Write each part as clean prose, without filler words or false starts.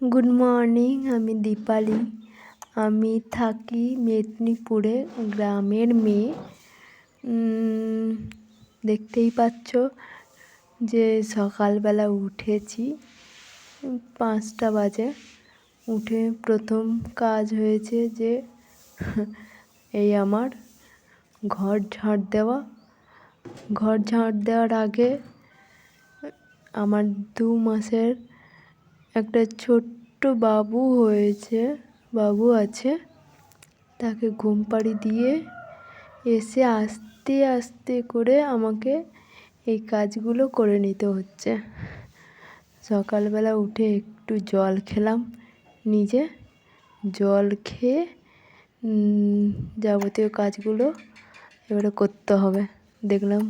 Good morning, আমি দীপালি। আমি থাকি মেদিনীপুরে, গ্রামের মেয়ে। দেখতেই পাচ্ছ যে সকালবেলা উঠেছি, 5টা বাজে। উঠে প্রথম কাজ হয়েছে যে এই আমার ঘর ঝাঁট দেওয়া। ঘর ঝাঁট দেওয়ার আগে আমার 2 মাসের একটা ছোট্ট বাবু আছে, তাকে ঘুম পাড়ি দিয়ে এসে আস্তে আস্তে করে আমাকে এই কাজগুলো করে নিতে হচ্ছে। সকালবেলা উঠে একটু জল খেলাম, নিজে জল খেয়ে যাবতীয় কাজগুলো এবারে করতে হবে। দেখলাম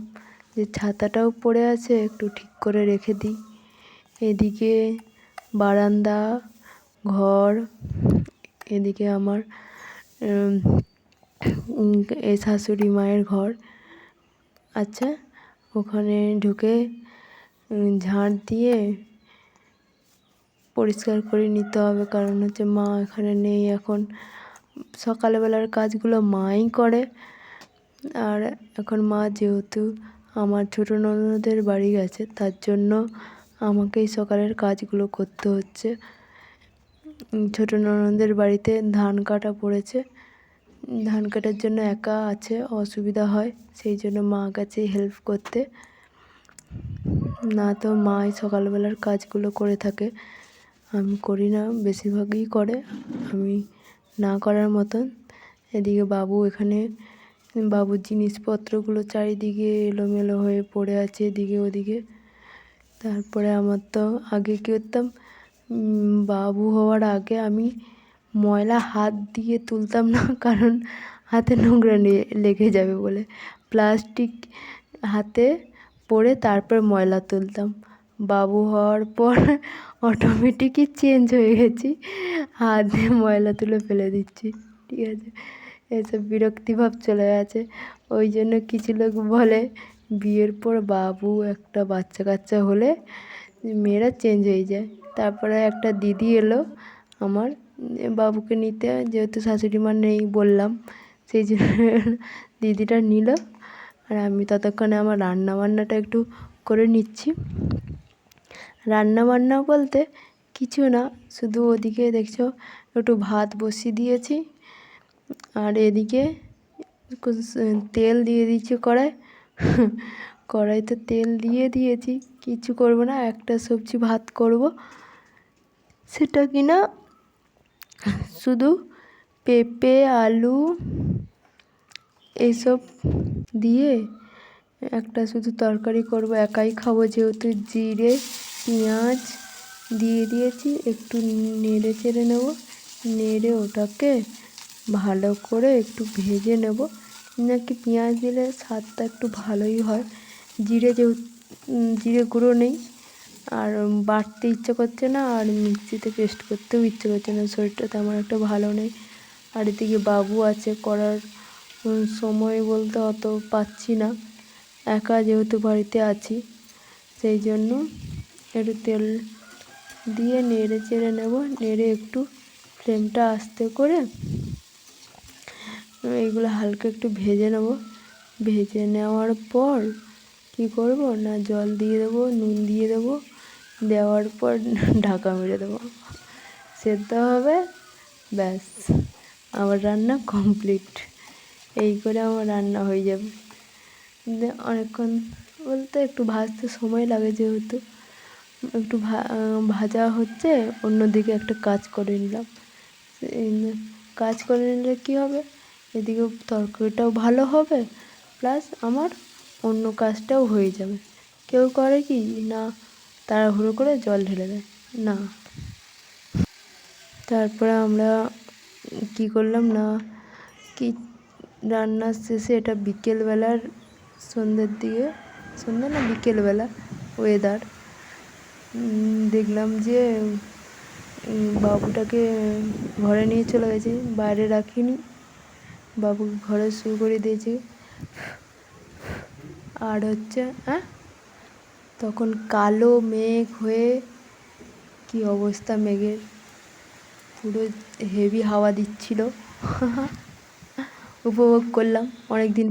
যে ছাতাটাও পড়ে আছে, একটু ঠিক করে রেখে দিই। এদিকে বারান্দা, ঘর, এদিকে আমার এই শাশুড়ি মায়ের ঘর আছে, ওখানে ঢুকে ঝাঁট দিয়ে পরিষ্কার করে নিতে হবে। কারণ হচ্ছে মা এখানে নেই এখন। সকালবেলার কাজগুলো মাই করে, আর এখন মা যেহেতু আমার ছোটো ননদের বাড়ি গেছে, তার জন্য আমাকেই সকালের কাজগুলো করতে হচ্ছে। ছোটো ননদের বাড়িতে ধান কাটা পড়েছে, ধান কাটার জন্য একা আছে, অসুবিধা হয়, সেই জন্য মা গেছে হেল্প করতে। না তো মাই সকালবেলার কাজগুলো করে থাকে, আমি করি না, বেশিরভাগই করে, আমি না করার মতন। এদিকে বাবুর জিনিসপত্রগুলো চারিদিকে এলোমেলো হয়ে পড়ে আছে এদিকে ওদিকে। তারপরে আমার তো আগে কী করতাম, বাবু হওয়ার আগে আমি ময়লা হাত দিয়ে তুলতাম না, কারণ হাতে নোংরা লেগে যাবে বলে। প্লাস্টিক হাতে পরে তারপর ময়লা তুলতাম। বাবু হওয়ার পর অটোমেটিকই চেঞ্জ হয়ে গেছি, হাত দিয়ে ময়লা তুলে ফেলে দিচ্ছি। ঠিক আছে, এসব বিরক্তিভাব চলে গেছে। ওই জন্য কিছু লোক বলে বিয়ের পর একটা বাচ্চা কাচ্চা হলে মেয়েরা চেঞ্জ হয়ে যায়। তারপরে একটা দিদি এলো আমার বাবুকে নিতে, যেহেতু শাশুড়ি মা নেই বললাম, সেই জন্য দিদিটা নিল। আর আমি ততক্ষণে আমার রান্নাবান্নাটা একটু করে নিচ্ছি। রান্নাবান্না বলতে কিছু না, শুধু ওদিকে দেখছো একটু ভাত বসিয়ে দিয়েছি, আর এদিকে তেল দিয়ে দিচ্ছি কড়াইতে তেল দিয়ে দিয়েছি। কিছু করব না, একটা সবজি ভাত করব, সেটা কিনা শুধু পেঁপে আলু এইসব দিয়ে একটা শুধু তরকারি করব, একাই খাবো যেহেতু। জিরে পেঁয়াজ দিয়ে দিয়েছি, একটু নেড়ে চেড়ে নেব, নেড়ে ওটাকে ভালো করে একটু ভেজে নেব। নাকি পেঁয়াজ দিলে স্বাদটা একটু ভালোই হয়। জিরে গুঁড়ো নেই, আর বাটতে ইচ্ছে করছে না, আর মিক্সিতে পেস্ট করতেও ইচ্ছে করছে না, শরীরটা তেমন একটা ভালো নেই। আর এদিকে বাবু আছে, করার সময় বলতে অত পাচ্ছি না, একা যেহেতু বাড়িতে আছি, সেই জন্য একটু তেল দিয়ে নেড়ে চেড়ে নেব। নেড়ে একটু ফ্লেমটা আস্তে করে এইগুলো হালকা একটু ভেজে নেব। ভেজে নেওয়ার পর কী করব না, জল দিয়ে দেবো, নুন দিয়ে দেবো, দেওয়ার পর ঢাকা মেরে দেবো, সেদ্ধ হবে, ব্যাস আমার রান্না কমপ্লিট। এই করে আমার রান্না হয়ে যাবে। অনেকক্ষণ বলতে একটু ভাজতে সময় লাগে, যেহেতু একটু ভাজা হচ্ছে, অন্যদিকে একটা কাজ করে নিলাম। কাজ করে নিলে কী হবে, এদিকে তরকারিটাও ভালো হবে, প্লাস আমার অন্য কাজটাও হয়ে যাবে। কেউ করে কি না, তাড়াহুড়ো করে জল ঢেলে দেয় না। তারপরে আমরা কী করলাম না, কি রান্নার শেষে, এটা বিকেলবেলার সন্ধ্যের দিকে, সন্ধ্যা না বিকেলবেলা ওয়েদার, দেখলাম যে বাবুটাকে ঘরে নিয়ে চলে গেছি, বাইরে রাখিনি, বাবুকে ঘরে শুয়ে করে দিয়েছি। আর হচ্ছে তখন কালো মেঘ হয়ে কি অবস্থা মেঘের, পুরো হেভি হাওয়া দিচ্ছিল উপভোগ করলাম অনেক দিন